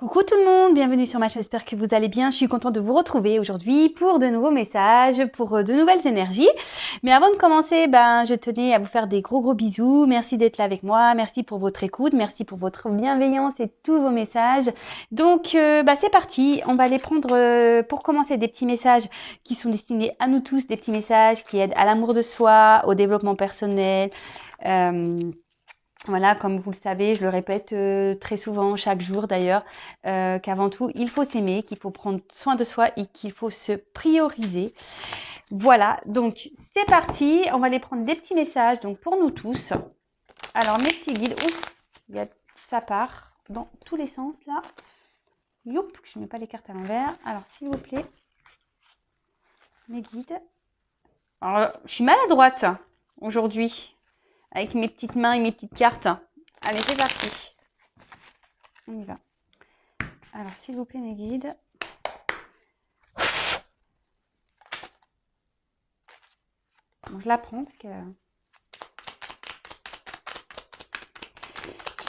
Coucou tout le monde, bienvenue sur ma chaîne, j'espère que vous allez bien. Je suis contente de vous retrouver aujourd'hui pour de nouveaux messages, pour de nouvelles énergies. Mais avant de commencer, je tenais à vous faire des gros bisous. Merci d'être là avec moi, merci pour votre écoute, merci pour votre bienveillance et tous vos messages. Donc c'est parti, on va aller prendre pour commencer des petits messages qui sont destinés à nous tous, des petits messages qui aident à l'amour de soi, au développement personnel. Voilà, comme vous le savez, je le répète très souvent, chaque jour d'ailleurs, qu'avant tout, il faut s'aimer, qu'il faut prendre soin de soi et qu'il faut se prioriser. Voilà, donc c'est parti, on va aller prendre des petits messages donc pour nous tous. Alors mes petits guides, ça part dans tous les sens là. Youp, je ne mets pas les cartes à l'envers. Alors s'il vous plaît, mes guides. Alors, je suis maladroite aujourd'hui, avec mes petites mains et mes petites cartes. Allez, c'est parti. On y va. Alors, s'il vous plaît, mes guides. Bon, je la prends parce que...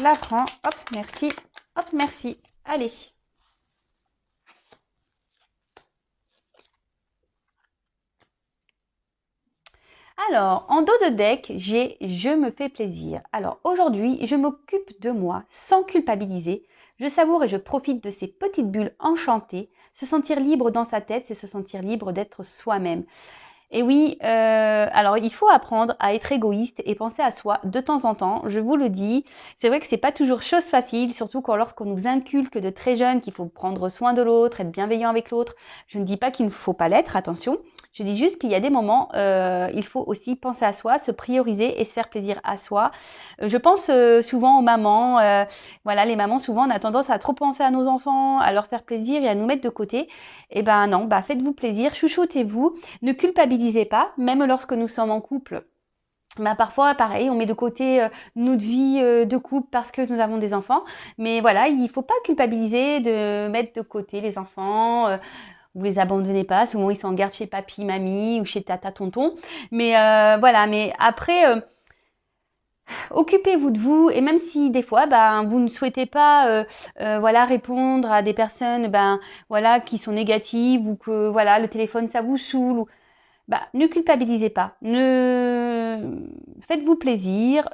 Je la prends. Hop, merci. Hop, merci. Allez. Alors, en dos de deck, j'ai « Je me fais plaisir ». Alors, aujourd'hui, je m'occupe de moi sans culpabiliser. Je savoure et je profite de ces petites bulles enchantées. Se sentir libre dans sa tête, c'est se sentir libre d'être soi-même. Et oui, alors il faut apprendre à être égoïste et penser à soi de temps en temps, je vous le dis. C'est vrai que c'est pas toujours chose facile, surtout lorsqu'on nous inculque de très jeunes qu'il faut prendre soin de l'autre, être bienveillant avec l'autre. Je ne dis pas qu'il ne faut pas l'être, attention. Je dis juste qu'il y a des moments, il faut aussi penser à soi, se prioriser et se faire plaisir à soi. Je pense souvent aux mamans. Voilà, les mamans, souvent, on a tendance à trop penser à nos enfants, à leur faire plaisir et à nous mettre de côté. Eh ben non, faites-vous plaisir, chouchoutez-vous, ne culpabilisez pas, même lorsque nous sommes en couple. Parfois, pareil, on met de côté notre vie de couple parce que nous avons des enfants. Mais voilà, il ne faut pas culpabiliser de mettre de côté les enfants. Vous les abandonnez pas. Souvent, ils sont en garde chez papy, mamie ou chez tata, tonton. Mais voilà, mais après... occupez-vous de vous et même si des fois vous ne souhaitez pas voilà répondre à des personnes voilà qui sont négatives ou que voilà le téléphone ça vous saoule ou ne culpabilisez pas, ne faites-vous plaisir,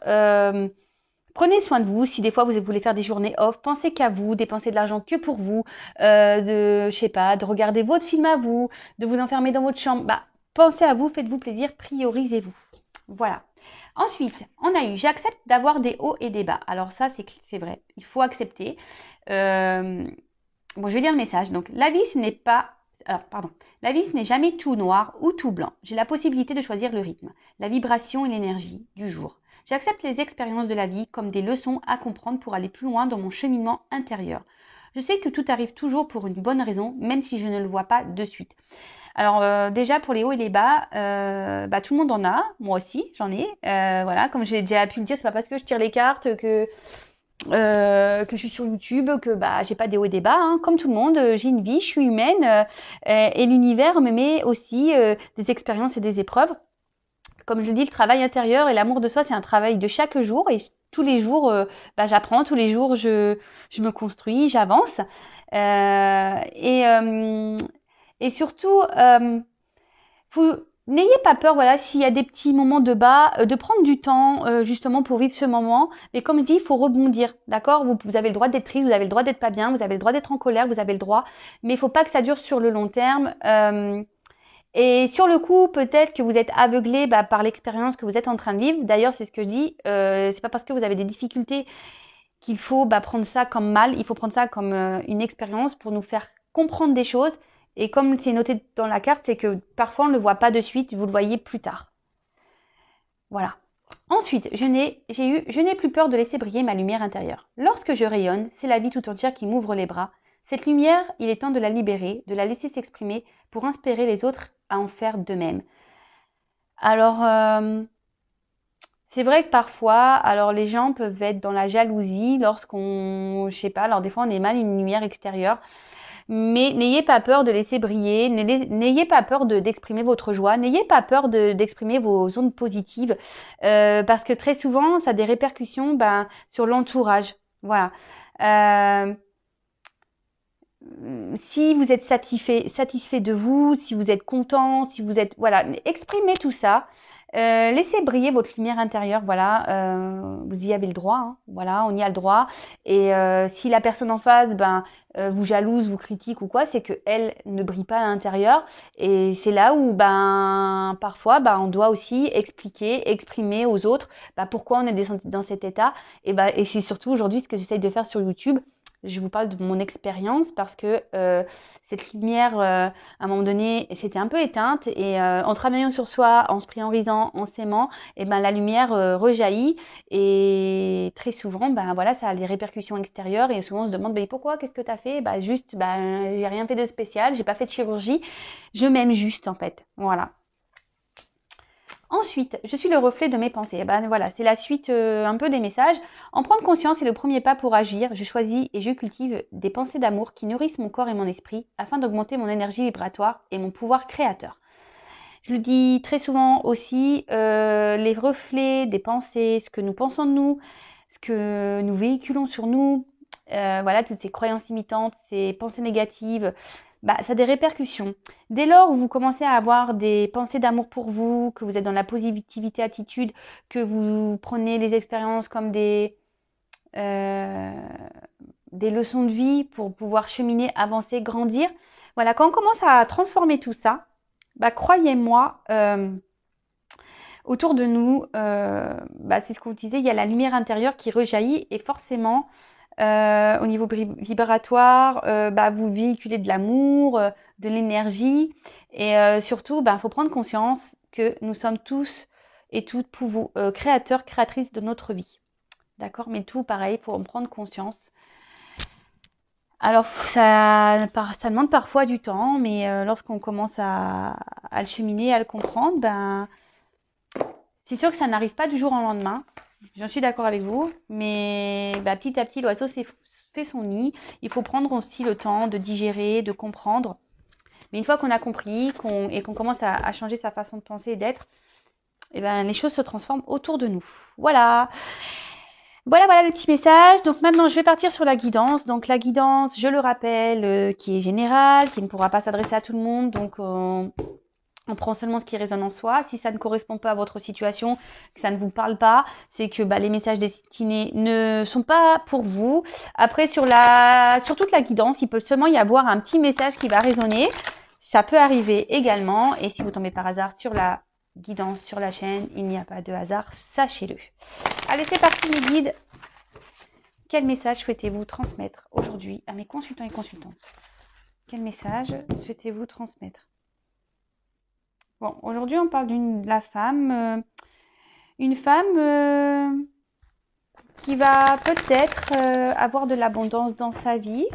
prenez soin de vous. Si des fois vous voulez faire des journées off, pensez qu'à vous, dépensez de l'argent que pour vous, je sais pas, de regarder votre film à vous, de vous enfermer dans votre chambre, pensez à vous, faites-vous plaisir, priorisez-vous. Voilà. Ensuite, on a eu « J'accepte d'avoir des hauts et des bas ». Alors ça, c'est vrai, il faut accepter. Bon, je vais lire le message. Donc, la vie, ce n'est pas... Alors, pardon. La vie, ce n'est jamais tout noir ou tout blanc. J'ai la possibilité de choisir le rythme, la vibration et l'énergie du jour. J'accepte les expériences de la vie comme des leçons à comprendre pour aller plus loin dans mon cheminement intérieur. Je sais que tout arrive toujours pour une bonne raison, même si je ne le vois pas de suite. Alors déjà pour les hauts et les bas, tout le monde en a, moi aussi j'en ai. Voilà, comme j'ai déjà pu le dire, c'est pas parce que je tire les cartes que je suis sur YouTube que j'ai pas des hauts et des bas. Hein. Comme tout le monde, j'ai une vie, je suis humaine et l'univers me met aussi des expériences et des épreuves. Comme je le dis, le travail intérieur et l'amour de soi, c'est un travail de chaque jour et tous les jours, j'apprends, tous les jours je me construis, j'avance. Et surtout, n'ayez pas peur, voilà, s'il y a des petits moments de bas, de prendre du temps justement pour vivre ce moment. Mais comme je dis, il faut rebondir, d'accord ? Vous avez le droit d'être triste, vous avez le droit d'être pas bien, vous avez le droit d'être en colère, vous avez le droit. Mais il ne faut pas que ça dure sur le long terme. Et sur le coup, peut-être que vous êtes aveuglé par l'expérience que vous êtes en train de vivre. D'ailleurs, c'est ce que je dis. C'est pas parce que vous avez des difficultés qu'il faut prendre ça comme mal. Il faut prendre ça comme une expérience pour nous faire comprendre des choses. Et comme c'est noté dans la carte, c'est que parfois on ne le voit pas de suite, vous le voyez plus tard. Voilà. Ensuite, je n'ai plus peur de laisser briller ma lumière intérieure. Lorsque je rayonne, c'est la vie tout entière qui m'ouvre les bras. Cette lumière, il est temps de la libérer, de la laisser s'exprimer pour inspirer les autres à en faire de même. Alors, c'est vrai que parfois, alors les gens peuvent être dans la jalousie lorsqu'on, je sais pas, alors des fois on émane une lumière extérieure. Mais n'ayez pas peur de laisser briller, n'ayez pas peur d'exprimer votre joie, n'ayez pas peur d'exprimer vos ondes positives, parce que très souvent, ça a des répercussions sur l'entourage. Voilà. si vous êtes satisfait de vous, si vous êtes content, si vous êtes, voilà, exprimez tout ça. Laissez briller votre lumière intérieure, voilà, vous y avez le droit, hein, voilà, on y a le droit. Et si la personne en face, vous jalouse, vous critique ou quoi, c'est que elle ne brille pas à l'intérieur. Et c'est là où, parfois, on doit aussi exprimer aux autres, pourquoi on est dans cet état. Et c'est surtout aujourd'hui ce que j'essaye de faire sur YouTube. Je vous parle de mon expérience parce que cette lumière, à un moment donné, c'était un peu éteinte et en travaillant sur soi, en se priorisant, en s'aimant, la lumière rejaillit et très souvent, voilà, ça a des répercussions extérieures et souvent on se demande, pourquoi, qu'est-ce que tu as fait? Juste, j'ai rien fait de spécial, j'ai pas fait de chirurgie, je m'aime juste en fait, voilà. Ensuite, je suis le reflet de mes pensées. Voilà, c'est la suite un peu des messages. En prendre conscience est le premier pas pour agir. Je choisis et je cultive des pensées d'amour qui nourrissent mon corps et mon esprit afin d'augmenter mon énergie vibratoire et mon pouvoir créateur. Je le dis très souvent aussi, les reflets des pensées, ce que nous pensons de nous, ce que nous véhiculons sur nous, voilà, toutes ces croyances limitantes, ces pensées négatives, ça a des répercussions. Dès lors où vous commencez à avoir des pensées d'amour pour vous, que vous êtes dans la positivité attitude, que vous prenez les expériences comme des leçons de vie pour pouvoir cheminer, avancer, grandir. Voilà, quand on commence à transformer tout ça, croyez-moi, autour de nous, c'est ce que vous disiez, il y a la lumière intérieure qui rejaillit et forcément, au niveau vibratoire, vous véhiculez de l'amour, de l'énergie et surtout, faut prendre conscience que nous sommes tous et toutes créateurs, créatrices de notre vie. D'accord? Mais tout pareil, pour en prendre conscience. Alors, ça demande parfois du temps, mais lorsqu'on commence à le cheminer, à le comprendre, c'est sûr que ça n'arrive pas du jour au lendemain. J'en suis d'accord avec vous, mais petit à petit, l'oiseau fait son nid. Il faut prendre aussi le temps de digérer, de comprendre. Mais une fois qu'on a compris et qu'on commence à changer sa façon de penser et d'être, les choses se transforment autour de nous. Voilà. Voilà le petit message. Donc maintenant, je vais partir sur la guidance. Donc la guidance, je le rappelle, qui est générale, qui ne pourra pas s'adresser à tout le monde. Donc on prend seulement ce qui résonne en soi. Si ça ne correspond pas à votre situation, que ça ne vous parle pas, c'est que les messages destinés ne sont pas pour vous. Après, sur toute la guidance, il peut seulement y avoir un petit message qui va résonner. Ça peut arriver également. Et si vous tombez par hasard sur la guidance sur la chaîne, il n'y a pas de hasard, sachez-le. Allez, c'est parti mes guides. Quel message souhaitez-vous transmettre aujourd'hui à mes consultants et consultantes? Quel message souhaitez-vous transmettre? Bon, aujourd'hui, on parle de la femme. Une femme qui va peut-être avoir de l'abondance dans sa vie.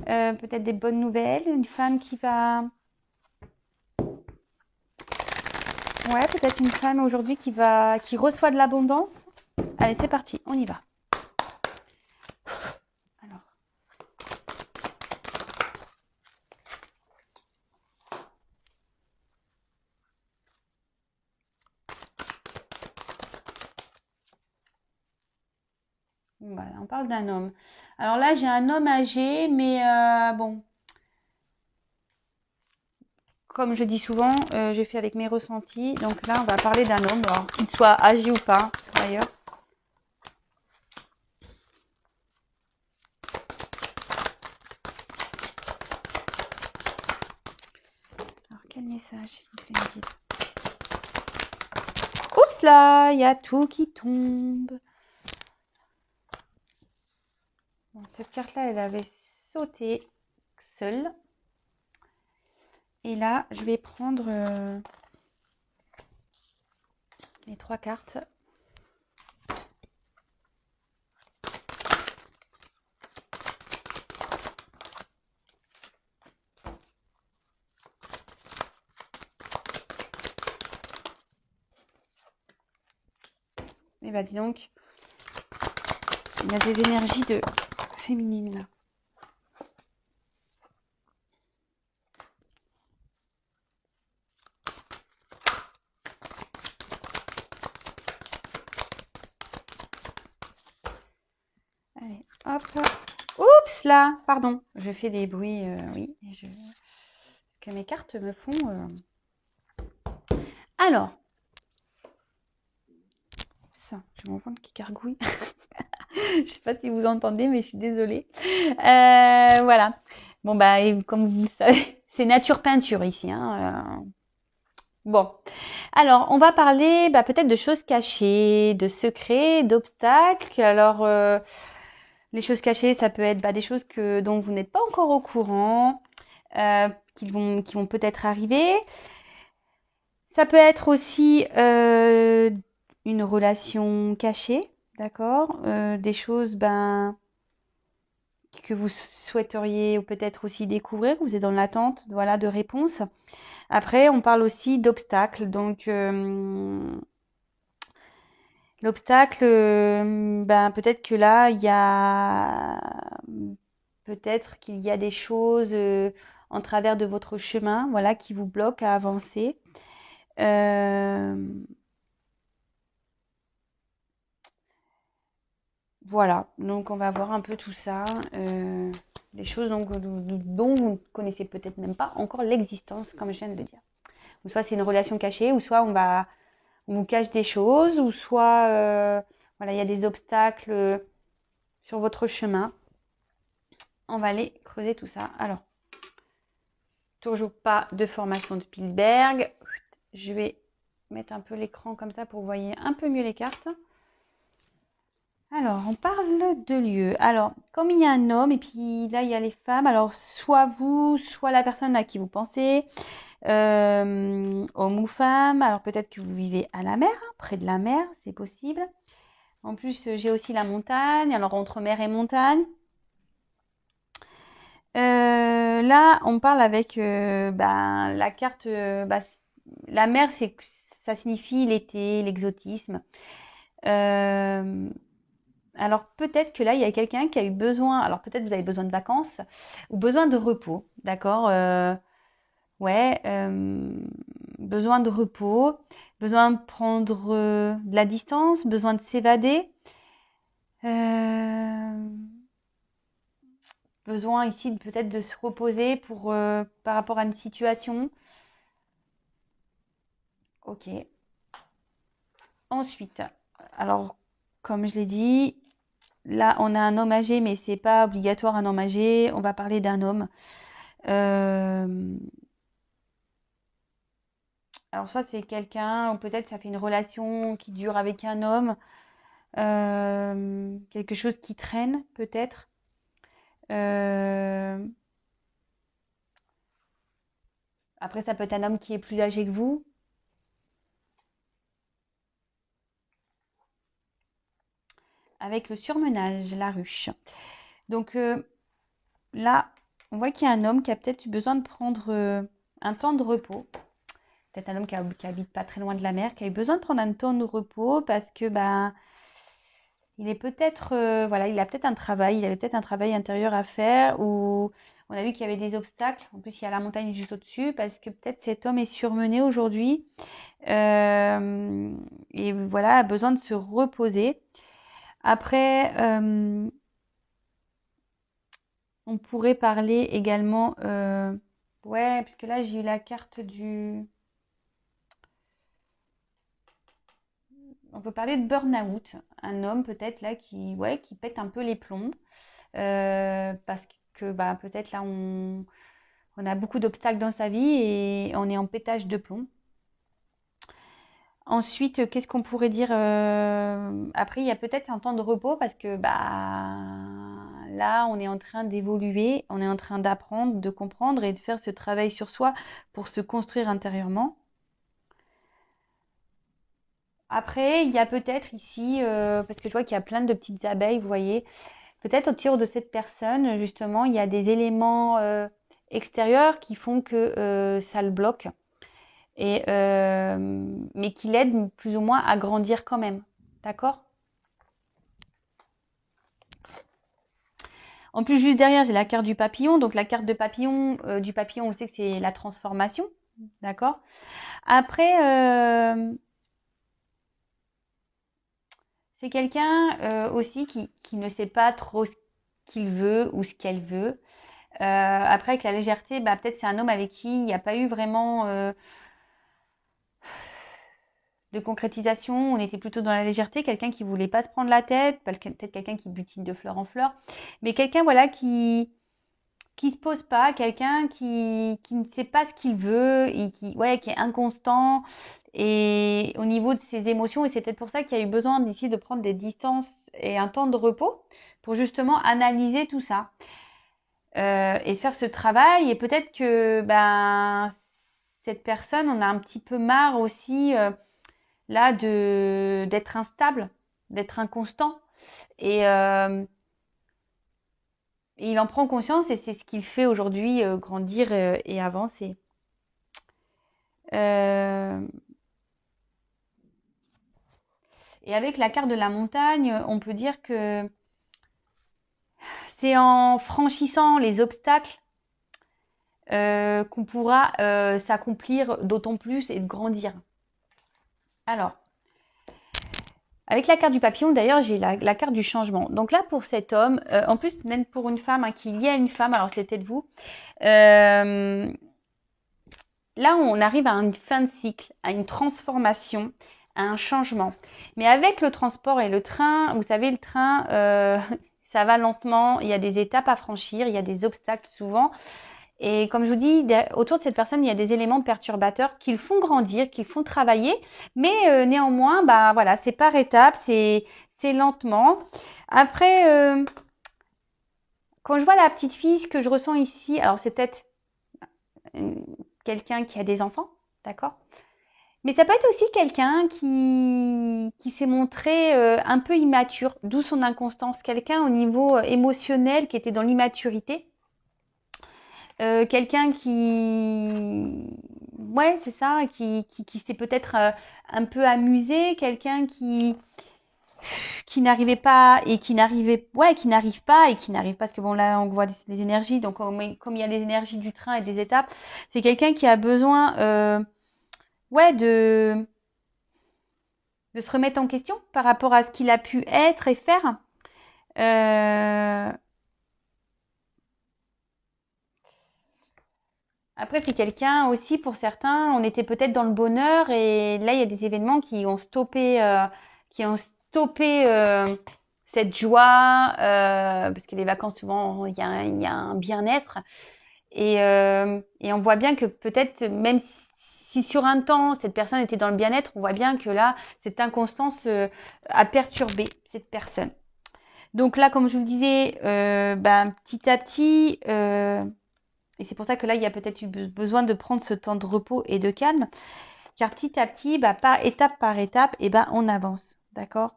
Peut-être des bonnes nouvelles. Une femme qui va... Ouais, peut-être une femme aujourd'hui qui reçoit de l'abondance. Allez, c'est parti, on y va. Alors. Voilà, on parle d'un homme. Alors là, j'ai un homme âgé, mais bon. Comme je dis souvent, je fais avec mes ressentis. Donc là, on va parler d'un homme, alors qu'il soit âgé ou pas, d'ailleurs. Alors, quel message? Oups là, il y a tout qui tombe. Bon, cette carte-là, elle avait sauté seule. Et là, je vais prendre les 3 cartes. Et dis donc, il y a des énergies de féminines là. Allez, hop. Oups là, pardon, je fais des bruits, oui, parce que mes cartes me font. Alors, ça, j'ai mon ventre qui gargouille. Je sais pas si vous entendez, mais je suis désolée. Voilà. Bon bah, et comme vous le savez, c'est nature peinture ici. Hein, Bon, alors on va parler peut-être de choses cachées, de secrets, d'obstacles. Alors, les choses cachées, ça peut être des choses dont vous n'êtes pas encore au courant, qui vont peut-être arriver. Ça peut être aussi une relation cachée, d'accord? Des choses que vous souhaiteriez ou peut-être aussi découvrir, que vous êtes dans l'attente, voilà, de réponses. Après, on parle aussi d'obstacles. Donc, l'obstacle, peut-être que là, peut-être qu'il y a des choses en travers de votre chemin, voilà, qui vous bloquent à avancer. Voilà, donc on va voir un peu tout ça, des choses dont vous ne connaissez peut-être même pas encore l'existence, comme je viens de le dire. Ou soit c'est une relation cachée, ou soit on vous cache des choses, ou soit voilà, il y a des obstacles sur votre chemin. On va aller creuser tout ça. Alors, toujours pas de formation de Spielberg. Je vais mettre un peu l'écran comme ça pour que vous voyez un peu mieux les cartes. Alors, on parle de lieu. Alors, comme il y a un homme et puis là, il y a les femmes. Alors, soit vous, soit la personne à qui vous pensez, homme ou femme. Alors, peut-être que vous vivez à la mer, près de la mer, c'est possible. En plus, j'ai aussi la montagne. Alors, entre mer et montagne. Là, on parle avec la carte. La mer, ça signifie l'été, l'exotisme. Alors peut-être que là, il y a quelqu'un qui a eu besoin, alors peut-être vous avez besoin de vacances ou besoin de repos, d'accord? Ouais, besoin de repos, besoin de prendre de la distance, besoin de s'évader, besoin ici peut-être de se reposer par rapport à une situation. Ok. Ensuite, alors comme je l'ai dit, là on a un homme âgé, mais c'est pas obligatoire un homme âgé. On va parler d'un homme. Alors soit c'est quelqu'un, ou peut-être ça fait une relation qui dure avec un homme, quelque chose qui traîne peut-être. Euh, Après ça peut être un homme qui est plus âgé que vous. Avec le surmenage, la ruche. Donc là, on voit qu'il y a un homme qui a peut-être eu besoin de prendre un temps de repos. Peut-être un homme qui habite pas très loin de la mer, qui a eu besoin de prendre un temps de repos parce que il est peut-être voilà, il a peut-être un travail, il avait peut-être un travail intérieur à faire, ou on a vu qu'il y avait des obstacles. En plus, il y a la montagne juste au-dessus parce que peut-être cet homme est surmené aujourd'hui et voilà, a besoin de se reposer. Après, on pourrait parler également ouais, parce que là j'ai eu la carte du. On peut parler de burn-out, un homme peut-être là qui pète un peu les plombs parce que peut-être là on a beaucoup d'obstacles dans sa vie et on est en pétage de plomb. Ensuite, qu'est-ce qu'on pourrait dire après, il y a peut-être un temps de repos parce que là, on est en train d'évoluer, on est en train d'apprendre, de comprendre et de faire ce travail sur soi pour se construire intérieurement. Après, il y a peut-être ici, parce que je vois qu'il y a plein de petites abeilles, vous voyez, peut-être autour de cette personne, justement, il y a des éléments extérieurs qui font que ça le bloque, mais qui l'aident plus ou moins à grandir quand même. D'accord? En plus, juste derrière, j'ai la carte du papillon. Donc, la carte du papillon, on sait que c'est la transformation. D'accord? Après, c'est quelqu'un aussi qui ne sait pas trop ce qu'il veut ou ce qu'elle veut. Après, avec la légèreté, bah, peut-être c'est un homme avec qui il n'y a pas eu vraiment de concrétisation. On était plutôt dans la légèreté, quelqu'un qui voulait pas se prendre la tête, peut-être quelqu'un qui butine de fleur en fleur, mais quelqu'un voilà qui se pose pas, quelqu'un qui ne sait pas ce qu'il veut et qui est inconstant et au niveau de ses émotions. Et c'est peut-être pour ça qu'il y a eu besoin d'ici de prendre des distances et un temps de repos pour justement analyser tout ça et faire ce travail. Et peut-être que ben cette personne, on a un petit peu marre aussi là d'être instable, d'être inconstant et il en prend conscience et c'est ce qu'il fait aujourd'hui, grandir et avancer. Euh, et avec la carte de la montagne, on peut dire que c'est en franchissant les obstacles qu'on pourra s'accomplir d'autant plus et de grandir. Alors, avec la carte du papillon, d'ailleurs, j'ai la carte du changement. Donc là, pour cet homme, en plus, même pour une femme, hein, qui est liée à une femme, alors c'est peut-être vous, là, on arrive à une fin de cycle, à une transformation, à un changement. Mais avec le transport et le train, vous savez, le train, ça va lentement, il y a des étapes à franchir, il y a des obstacles souvent. Et comme je vous dis, autour de cette personne, il y a des éléments perturbateurs qui le font grandir, qui le font travailler. Mais néanmoins, bah voilà, c'est par étapes, c'est lentement. Après, quand je vois la petite fille, ce que je ressens ici, alors c'est peut-être quelqu'un qui a des enfants, d'accord? Mais ça peut être aussi quelqu'un qui s'est montré un peu immature, d'où son inconstance. Quelqu'un au niveau émotionnel qui était dans l'immaturité. Quelqu'un qui... Ouais, c'est ça, qui s'est peut-être un peu amusé. Quelqu'un qui n'arrivait pas et qui n'arrivait... Ouais, qui n'arrive pas et qui n'arrive pas. Parce que bon, là, on voit des énergies. Donc, comme il y a les énergies du train et des étapes, c'est quelqu'un qui a besoin... ouais, de se remettre en question par rapport à ce qu'il a pu être et faire. Après, c'est quelqu'un aussi, pour certains, on était peut-être dans le bonheur et là, il y a des événements qui ont stoppé cette joie, parce que les vacances, souvent, il y a un bien-être. Et on voit bien que peut-être, même si sur un temps, cette personne était dans le bien-être, on voit bien que là, cette inconstance a perturbé cette personne. Donc là, comme je vous le disais, ben, petit à petit, et c'est pour ça que là, il y a peut-être eu besoin de prendre ce temps de repos et de calme, car petit à petit, bah, par étape, et ben, on avance, d'accord.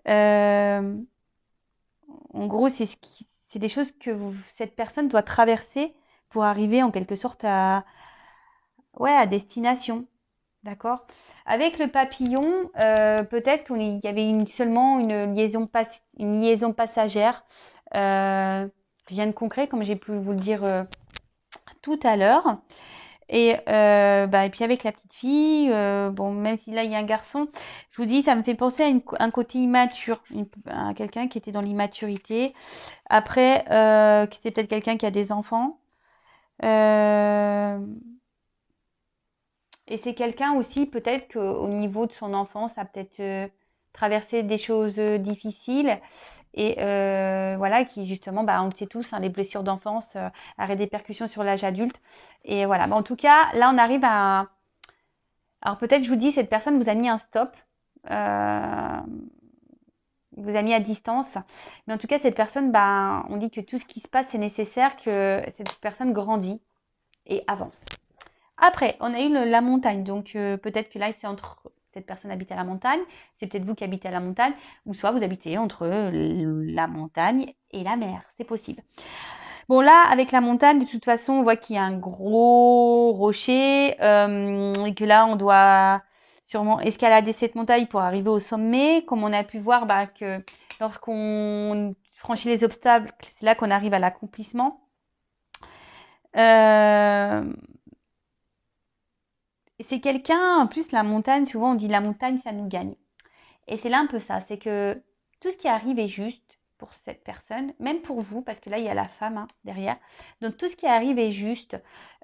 En gros, c'est des choses que cette personne doit traverser pour arriver en quelque sorte ouais, à destination, d'accord. Avec le papillon, peut-être qu'il y avait seulement une liaison passagère, rien de concret, comme j'ai pu vous le dire tout à l'heure. Et puis avec la petite fille, bon, même si là il y a un garçon, je vous dis, ça me fait penser à un côté immature, à quelqu'un qui était dans l'immaturité. Après, c'est peut-être quelqu'un qui a des enfants. Euh, et c'est quelqu'un aussi, peut-être qu'au niveau de son enfance, a peut-être traversé des choses difficiles. Et voilà, qui justement, bah, on le sait tous, hein, les blessures d'enfance auraient des répercussions sur l'âge adulte. Et voilà, bah, en tout cas, là, on arrive à... Alors peut-être, je vous dis, cette personne vous a mis un stop, euh, vous a mis à distance. Mais en tout cas, cette personne, bah, on dit que tout ce qui se passe, c'est nécessaire que cette personne grandit et avance. Après, on a eu la montagne. Donc peut-être que là, c'est entre... Cette personne habite à la montagne, c'est peut-être vous qui habitez à la montagne, ou soit vous habitez entre la montagne et la mer, c'est possible. Bon là, avec la montagne, de toute façon, on voit qu'il y a un gros rocher, et que là, on doit sûrement escalader cette montagne pour arriver au sommet. Comme on a pu voir, bah, que lorsqu'on franchit les obstacles, c'est là qu'on arrive à l'accomplissement. C'est quelqu'un, en plus la montagne, souvent on dit la montagne ça nous gagne. Et c'est là un peu ça, c'est que tout ce qui arrive est juste, pour cette personne, même pour vous, parce que là, il y a la femme hein, derrière. Donc, tout ce qui arrive est juste.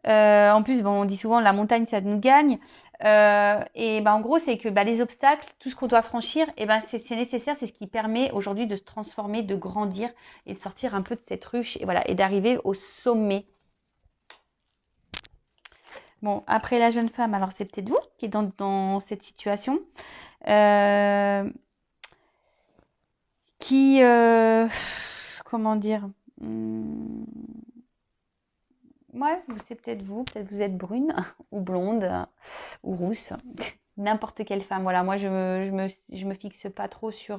En plus, bon, on dit souvent la montagne, ça nous gagne. Et ben, en gros, c'est que les obstacles, tout ce qu'on doit franchir, et ben, c'est nécessaire. C'est ce qui permet aujourd'hui de se transformer, de grandir et de sortir un peu de cette ruche et, voilà, et d'arriver au sommet. Bon, après la jeune femme, alors c'est peut-être vous qui êtes dans cette situation. Qui, comment dire, ouais, c'est peut-être vous êtes brune ou blonde ou rousse, n'importe quelle femme. Voilà, moi je me fixe pas trop sur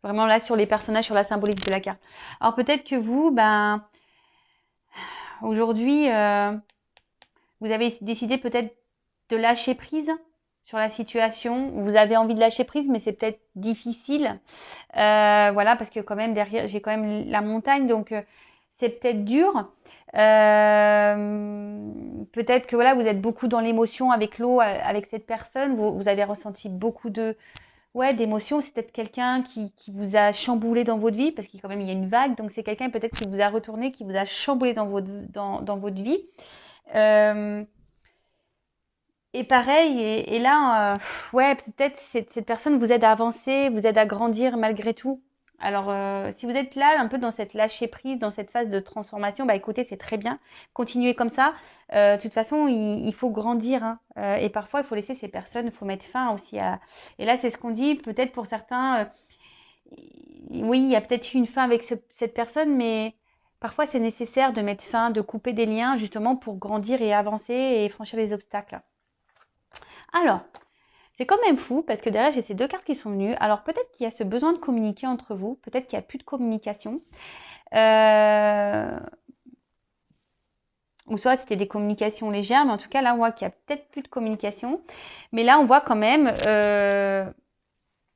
vraiment là sur les personnages, sur la symbolique de la carte. Alors peut-être que vous, aujourd'hui, vous avez décidé peut-être de lâcher prise sur la situation. Vous avez envie de lâcher prise, mais c'est peut-être difficile. Voilà, parce que quand même derrière, j'ai quand même la montagne, donc c'est peut-être dur. Peut-être que voilà, vous êtes beaucoup dans l'émotion avec l'eau, avec cette personne. Vous avez ressenti beaucoup d'émotions. C'est peut-être quelqu'un qui vous a chamboulé dans votre vie, parce qu'il quand même il y a une vague, donc c'est quelqu'un peut-être qui vous a retourné, qui vous a chamboulé dans votre vie. Et pareil, et là, ouais, peut-être cette personne vous aide à avancer, vous aide à grandir malgré tout. Alors, si vous êtes là, un peu dans cette lâcher prise, dans cette phase de transformation, écoutez, c'est très bien. Continuez comme ça. De toute façon, il faut grandir, hein. Et parfois, il faut laisser ces personnes, il faut mettre fin aussi à. Et là, c'est ce qu'on dit. Peut-être pour certains, oui, il y a peut-être eu une fin avec cette personne, mais parfois, c'est nécessaire de mettre fin, de couper des liens, justement pour grandir et avancer et franchir les obstacles. Alors, c'est quand même fou parce que derrière j'ai ces deux cartes qui sont venues. Alors peut-être qu'il y a ce besoin de communiquer entre vous, peut-être qu'il n'y a plus de communication. Ou soit c'était des communications légères, mais en tout cas là on voit qu'il y a peut-être plus de communication. Mais là on voit quand même.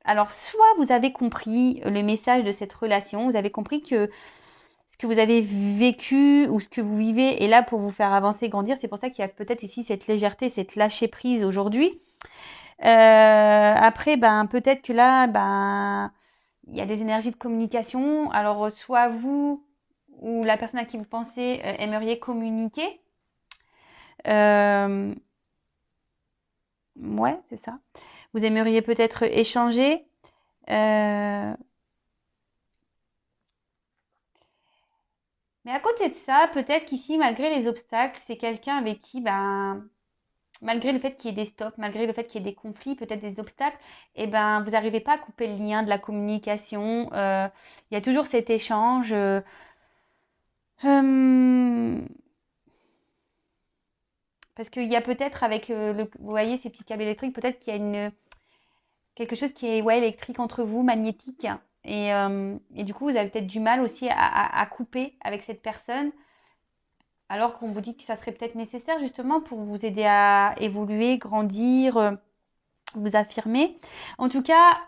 Alors soit vous avez compris le message de cette relation, vous avez compris que ce que vous avez vécu ou ce que vous vivez est là pour vous faire avancer, grandir. C'est pour ça qu'il y a peut-être ici cette légèreté, cette lâcher prise aujourd'hui. Après, peut-être que là, il y a des énergies de communication. Alors, soit vous ou la personne à qui vous pensez aimeriez communiquer. Ouais, c'est ça. Vous aimeriez peut-être échanger. Mais à côté de ça, peut-être qu'ici, malgré les obstacles, c'est quelqu'un avec qui, malgré le fait qu'il y ait des stops, malgré le fait qu'il y ait des conflits, peut-être des obstacles, vous n'arrivez pas à couper le lien de la communication. Il y a toujours cet échange. Parce qu'il y a peut-être avec, vous voyez, ces petits câbles électriques, peut-être qu'il y a quelque chose qui est électrique entre vous, magnétique. Et du coup, vous avez peut-être du mal aussi à couper avec cette personne. Alors qu'on vous dit que ça serait peut-être nécessaire justement pour vous aider à évoluer, grandir, vous affirmer. En tout cas,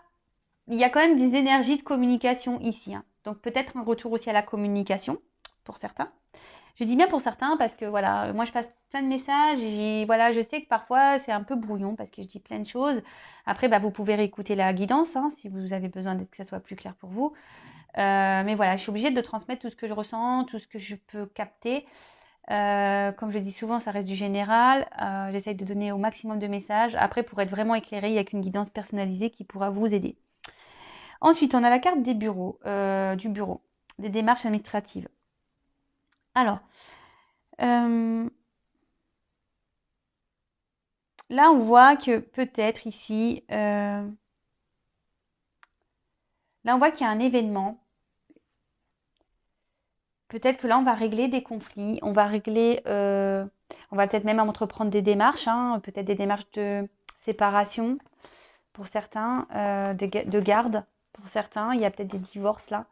il y a quand même des énergies de communication ici. Hein. Donc peut-être un retour aussi à la communication pour certains. Je dis bien pour certains parce que voilà, moi je passe plein de messages et voilà, je sais que parfois c'est un peu brouillon parce que je dis plein de choses. Après, vous pouvez réécouter la guidance hein, si vous avez besoin que ça soit plus clair pour vous. Mais voilà, je suis obligée de transmettre tout ce que je ressens, tout ce que je peux capter. Comme je dis souvent, ça reste du général. J'essaye de donner au maximum de messages. Après, pour être vraiment éclairé, il n'y a qu'une guidance personnalisée qui pourra vous aider. Ensuite, on a la carte des bureaux, du bureau, des démarches administratives. Alors, là, on voit que peut-être ici, là, on voit qu'il y a un événement. Peut-être que là, on va régler des conflits, on va peut-être même entreprendre des démarches, hein, peut-être des démarches de séparation pour certains, de garde pour certains. Il y a peut-être des divorces là.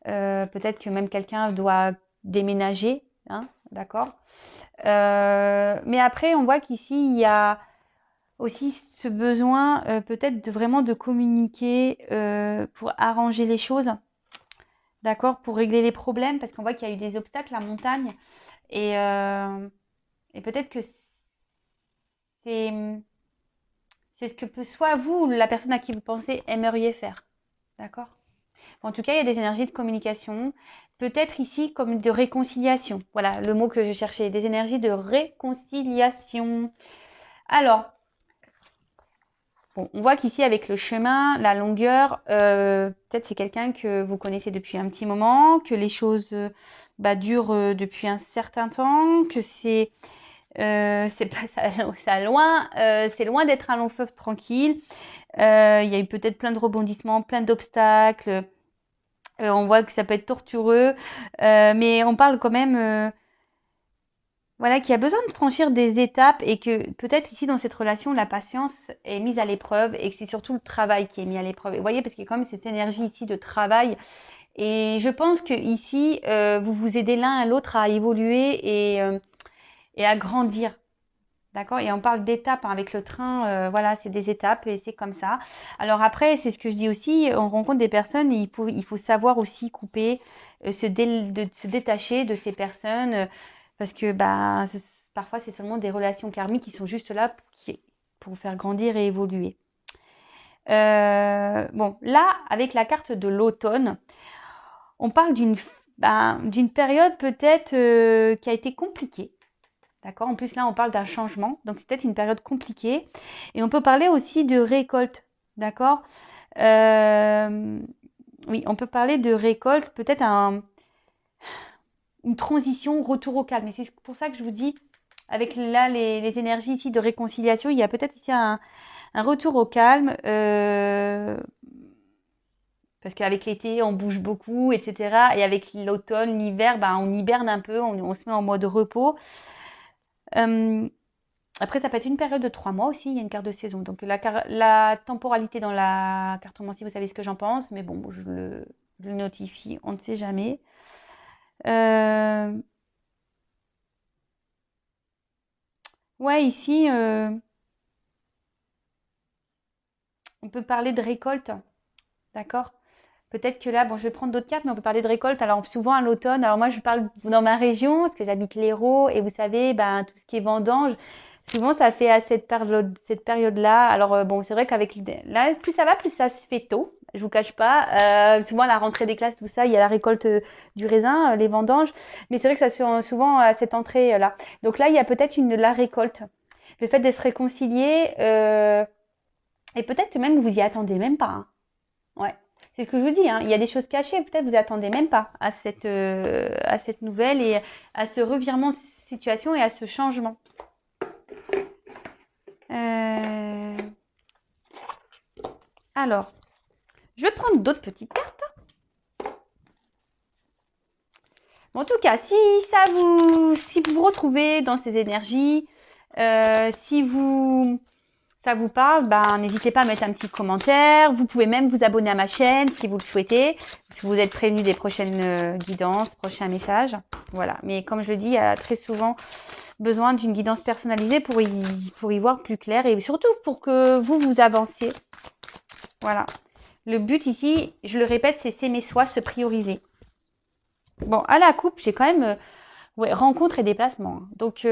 Peut-être que même quelqu'un doit déménager, hein, d'accord. Mais après, on voit qu'ici, il y a aussi ce besoin peut-être vraiment de communiquer pour arranger les choses, d'accord, pour régler les problèmes, parce qu'on voit qu'il y a eu des obstacles, la montagne, et peut-être que c'est ce que soit vous ou la personne à qui vous pensez aimeriez faire, d'accord. En tout cas, il y a des énergies de communication. Peut-être ici comme de réconciliation. Voilà le mot que je cherchais. Des énergies de réconciliation. Alors, bon, on voit qu'ici avec le chemin, la longueur, peut-être c'est quelqu'un que vous connaissez depuis un petit moment, que les choses durent depuis un certain temps, que c'est pas c'est loin d'être un long fleuve tranquille. Il y a eu peut-être plein de rebondissements, plein d'obstacles. On voit que ça peut être tortureux, mais on parle quand même, voilà, qu'il y a besoin de franchir des étapes et que peut-être ici dans cette relation, la patience est mise à l'épreuve et que c'est surtout le travail qui est mis à l'épreuve. Et vous voyez, parce qu'il y a quand même cette énergie ici de travail. Et je pense que ici, vous vous aidez l'un à l'autre à évoluer et à grandir. D'accord? Et on parle d'étapes hein, avec le train, voilà, c'est des étapes et c'est comme ça. Alors après, c'est ce que je dis aussi, on rencontre des personnes, et il faut savoir aussi couper, se détacher de ces personnes, parce que parfois c'est seulement des relations karmiques qui sont juste là pour faire grandir et évoluer. Bon, là, avec la carte de l'automne, on parle d'une période peut-être qui a été compliquée. D'accord? En plus, là, on parle d'un changement. Donc, c'est peut-être une période compliquée. Et on peut parler aussi de récolte. D'accord? Oui, on peut parler de récolte, peut-être une transition, retour au calme. Et c'est pour ça que je vous dis, avec là, les énergies ici de réconciliation, il y a peut-être ici un retour au calme. Parce qu'avec l'été, on bouge beaucoup, etc. Et avec l'automne, l'hiver, on hiberne un peu, on se met en mode repos. Après, ça peut être une période de 3 mois aussi, il y a une carte de saison. Donc la temporalité dans la cartomancie, vous savez ce que j'en pense, mais bon, je le notifie, on ne sait jamais. Ouais, ici, on peut parler de récolte, d'accord? Peut-être que là, bon, je vais prendre d'autres cartes, mais on peut parler de récolte. Alors souvent à l'automne, alors moi je parle dans ma région, parce que j'habite l'Hérault, et vous savez, tout ce qui est vendange, souvent ça fait à cette période-là. Alors bon, c'est vrai qu'avec là, plus ça va, plus ça se fait tôt. Je vous cache pas. Souvent à la rentrée des classes, tout ça, il y a la récolte du raisin, les vendanges. Mais c'est vrai que ça se fait souvent à cette entrée-là. Donc là, il y a peut-être la récolte. Le fait de se réconcilier, et peut-être même vous y attendez même pas. Hein. Ouais. C'est ce que je vous dis, hein. Il y a des choses cachées, peut-être vous attendez même pas à cette nouvelle et à ce revirement de situation et à ce changement. Alors, je vais prendre d'autres petites cartes. Bon, en tout cas, si vous vous retrouvez dans ces énergies, si ça vous parle, n'hésitez pas à mettre un petit commentaire. Vous pouvez même vous abonner à ma chaîne si vous le souhaitez. Si vous êtes prévenu des prochaines guidances, prochains messages. Voilà. Mais comme je le dis, il y a très souvent besoin d'une guidance personnalisée pour y voir plus clair et surtout pour que vous avanciez. Voilà. Le but ici, je le répète, c'est s'aimer soi, se prioriser. Bon, à la coupe, j'ai quand même rencontre et déplacement. Donc,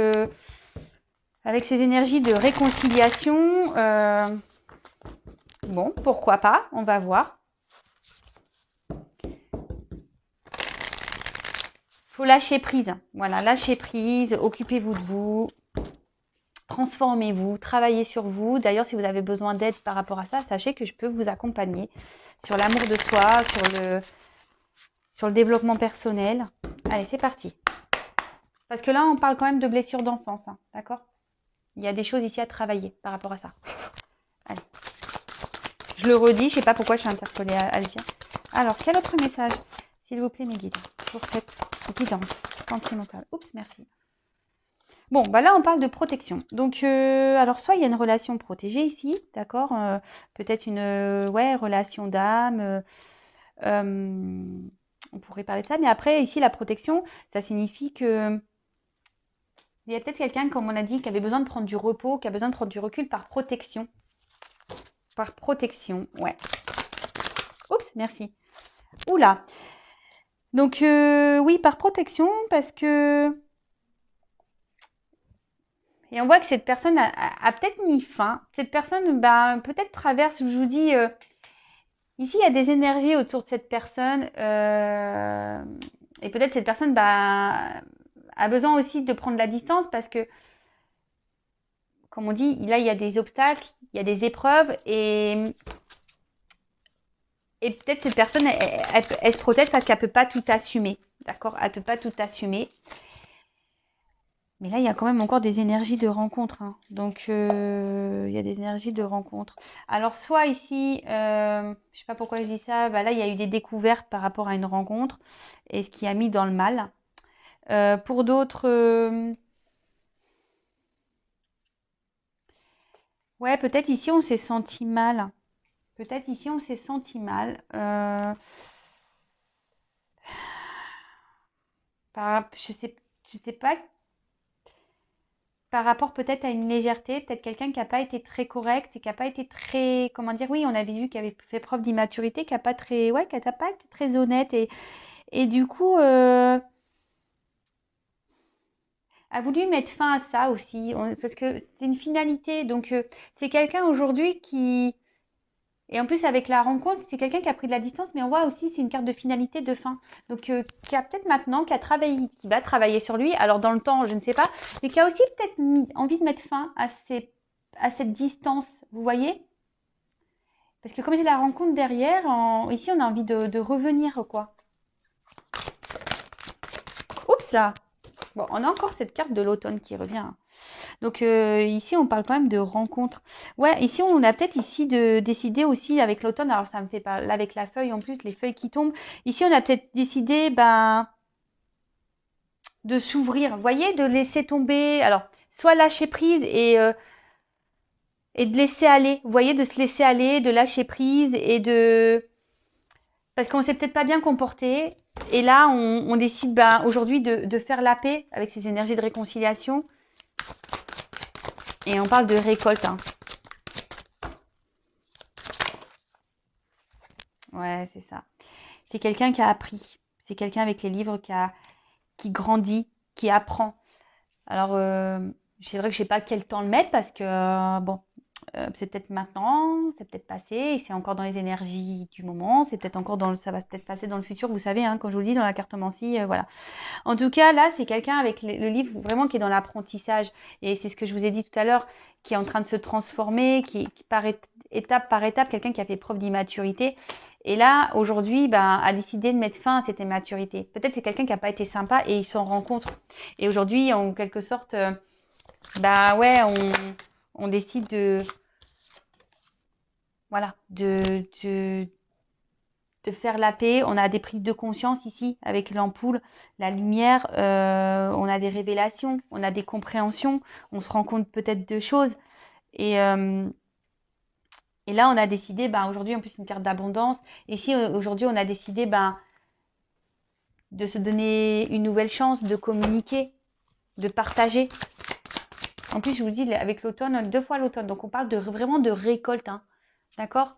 avec ces énergies de réconciliation, bon, pourquoi pas, on va voir. Faut lâcher prise. Voilà, lâcher prise, occupez-vous de vous, transformez-vous, travaillez sur vous. D'ailleurs, si vous avez besoin d'aide par rapport à ça, sachez que je peux vous accompagner sur l'amour de soi, sur le développement personnel. Allez, c'est parti. Parce que là, on parle quand même de blessures d'enfance, hein, d'accord? Il y a des choses ici à travailler par rapport à ça. Allez. Je le redis, je ne sais pas pourquoi je suis interpellée à le dire. Alors, quel autre message, s'il vous plaît, mes guides, pour cette guidance sentimentale? Oups, merci. Bon, là, on parle de protection. Donc, alors, soit il y a une relation protégée ici, d'accord? Peut-être une relation d'âme. On pourrait parler de ça. Mais après, ici, la protection, ça signifie que il y a peut-être quelqu'un, comme on a dit, qui avait besoin de prendre du repos, qui a besoin de prendre du recul par protection. Par protection, ouais. Oups, merci. Oula. Donc, oui, par protection, parce que... Et on voit que cette personne a peut-être mis fin. Cette personne, peut-être traverse, je vous dis, Ici, il y a des énergies autour de cette personne. Et peut-être cette personne a besoin aussi de prendre la distance parce que, comme on dit, là, il y a des obstacles, il y a des épreuves. Et peut-être cette personne, elle se protège parce qu'elle ne peut pas tout assumer. D'accord? Elle ne peut pas tout assumer. Mais là, il y a quand même encore des énergies de rencontre. Hein. Donc, il y a des énergies de rencontre. Alors, soit ici, je ne sais pas pourquoi je dis ça, bah là, il y a eu des découvertes par rapport à une rencontre et ce qui a mis dans le mal. Pour d'autres, ouais, peut-être ici, on s'est senti mal. Peut-être ici, on s'est senti mal. Je sais pas, par rapport peut-être à une légèreté, peut-être quelqu'un qui n'a pas été très correct et qui n'a pas été très, comment dire, oui, on avait vu qu'il avait fait preuve d'immaturité, qui n'a pas très, ouais, qui n'a pas été très honnête et du coup, a voulu mettre fin à ça aussi, parce que c'est une finalité. Donc, c'est quelqu'un aujourd'hui qui, et en plus, avec la rencontre, c'est quelqu'un qui a pris de la distance, mais on voit aussi, c'est une carte de finalité, de fin. Donc, qui a peut-être maintenant, qui a travaillé, qui va travailler sur lui. Alors, dans le temps, je ne sais pas, mais qui a aussi peut-être envie de mettre fin à cette distance. Vous voyez? Parce que comme j'ai la rencontre derrière, ici, on a envie de revenir, quoi. Oups là! Bon, on a encore cette carte de l'automne qui revient. Donc ici, on parle quand même de rencontres. Ouais, ici, on a peut-être ici de décider aussi avec l'automne. Alors ça me fait pas, là, avec la feuille en plus, les feuilles qui tombent. Ici, on a peut-être décidé, de s'ouvrir. Vous voyez, de laisser tomber. Alors, soit lâcher prise et de laisser aller. Vous voyez, de se laisser aller, de lâcher prise et de, parce qu'on s'est peut-être pas bien comporté. Et là, on décide, aujourd'hui de faire la paix avec ces énergies de réconciliation. Et on parle de récolte, hein. Ouais, c'est ça. C'est quelqu'un qui a appris. C'est quelqu'un avec les livres qui grandit, qui apprend. Alors, c'est vrai que je sais pas quel temps le mettre parce que, bon, c'est peut-être maintenant, c'est peut-être passé, et c'est encore dans les énergies du moment, c'est peut-être encore ça va peut-être passer dans le futur, vous savez, hein, quand je vous le dis, dans la cartomancie, voilà. En tout cas, là, c'est quelqu'un avec le livre vraiment qui est dans l'apprentissage. Et c'est ce que je vous ai dit tout à l'heure, qui est en train de se transformer, qui étape par étape, quelqu'un qui a fait preuve d'immaturité. Et là, aujourd'hui, a décidé de mettre fin à cette immaturité. Peut-être c'est quelqu'un qui n'a pas été sympa et il s'en rencontre. Et aujourd'hui, en quelque sorte, ouais, on décide voilà, de faire la paix. On a des prises de conscience ici avec l'ampoule, la lumière, on a des révélations, on a des compréhensions, on se rend compte peut-être de choses. Et, euh, et là, on a décidé, aujourd'hui, en plus, c'est une carte d'abondance. Et si aujourd'hui, on a décidé de se donner une nouvelle chance, de communiquer, de partager. En plus, je vous dis, avec l'automne, 2 fois l'automne. Donc, on parle vraiment de récolte. Hein. D'accord?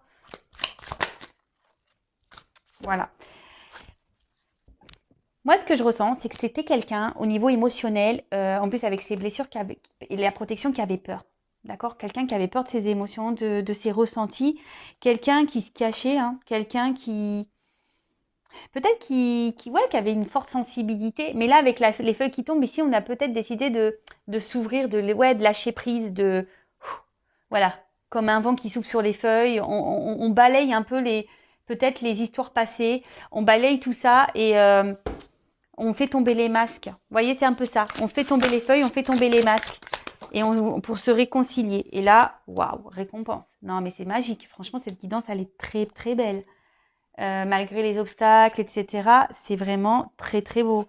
Voilà. Moi, ce que je ressens, c'est que c'était quelqu'un au niveau émotionnel, en plus avec ses blessures et la protection, qui avait peur. D'accord? Quelqu'un qui avait peur de ses émotions, de ses ressentis. Quelqu'un qui se cachait, hein, quelqu'un qui, peut-être qui avait une forte sensibilité. Mais là, avec les feuilles qui tombent, ici, on a peut-être décidé de s'ouvrir, de lâcher prise, voilà, comme un vent qui souffle sur les feuilles. On balaye un peu peut-être les histoires passées. On balaye tout ça et on fait tomber les masques. Vous voyez, c'est un peu ça. On fait tomber les feuilles, on fait tomber les masques. Et pour se réconcilier. Et là, waouh, récompense. Non, mais c'est magique. Franchement, cette guidance, elle est très, très belle. Malgré les obstacles, etc. C'est vraiment très, très beau.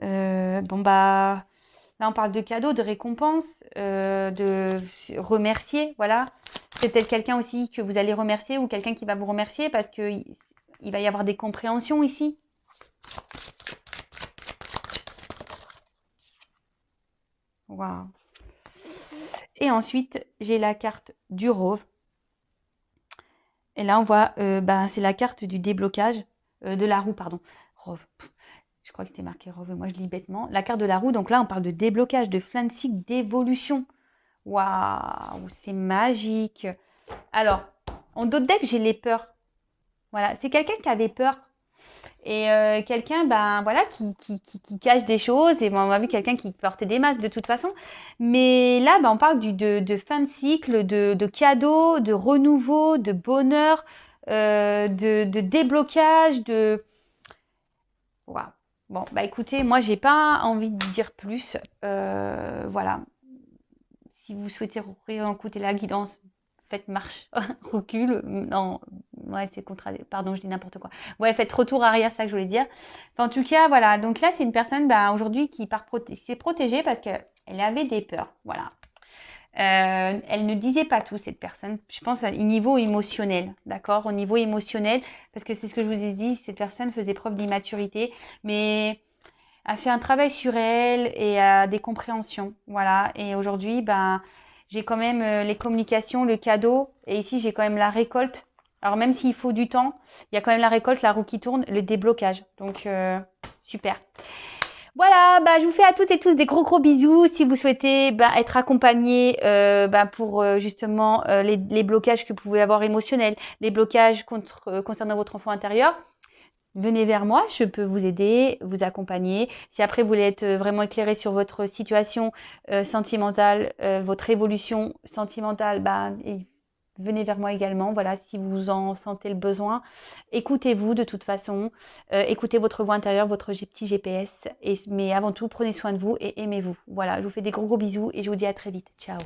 Là, on parle de cadeaux, de récompenses, de remercier. Voilà. C'est peut-être quelqu'un aussi que vous allez remercier ou quelqu'un qui va vous remercier parce qu'il va y avoir des compréhensions ici. Waouh. Et ensuite, j'ai la carte du Rove. Et là, on voit, c'est la carte du déblocage, de la roue, pardon. Rove. Je crois que c'était marqué Rove, moi je lis bêtement. La carte de la roue, donc là, on parle de déblocage, de fin de cycle, d'évolution. Waouh, c'est magique. Alors, en d'autres decks, j'ai les peurs. Voilà, c'est quelqu'un qui avait peur. Et quelqu'un, ben voilà, qui cache des choses. Et bon, on a vu quelqu'un qui portait des masques de toute façon. Mais là, ben, on parle de fin de cycle, de cadeaux, de renouveau, de bonheur, de déblocage, de... Waouh. Bon, bah écoutez, moi, j'ai pas envie de dire plus. Voilà. Si vous souhaitez réécouter la guidance, faites marche, recul, non, ouais, c'est pardon, je dis n'importe quoi. Ouais, faites retour arrière, c'est ça que je voulais dire. Enfin, en tout cas, voilà. Donc là, c'est une personne, bah, aujourd'hui, qui s'est protégée parce qu'elle avait des peurs. Voilà. Elle ne disait pas tout, cette personne. Je pense à niveau émotionnel, d'accord? Au niveau émotionnel, parce que c'est ce que je vous ai dit, cette personne faisait preuve d'immaturité, mais a fait un travail sur elle et a des compréhensions. Voilà. Et aujourd'hui, ben, j'ai quand même les communications, le cadeau. Et ici, j'ai quand même la récolte. Alors, même s'il faut du temps, il y a quand même la récolte, la roue qui tourne, le déblocage. Donc, super. Voilà, bah, je vous fais à toutes et tous des gros gros bisous. Si vous souhaitez bah, être accompagné bah, pour justement les blocages que vous pouvez avoir émotionnels, les blocages concernant votre enfant intérieur, venez vers moi, je peux vous aider, vous accompagner. Si après vous voulez être vraiment éclairé sur votre situation sentimentale, votre évolution sentimentale, bah, venez vers moi également. Voilà, si vous en sentez le besoin, écoutez-vous de toute façon, écoutez votre voix intérieure, votre petit GPS. Mais avant tout, prenez soin de vous et aimez-vous. Voilà, je vous fais des gros gros bisous et je vous dis à très vite. Ciao.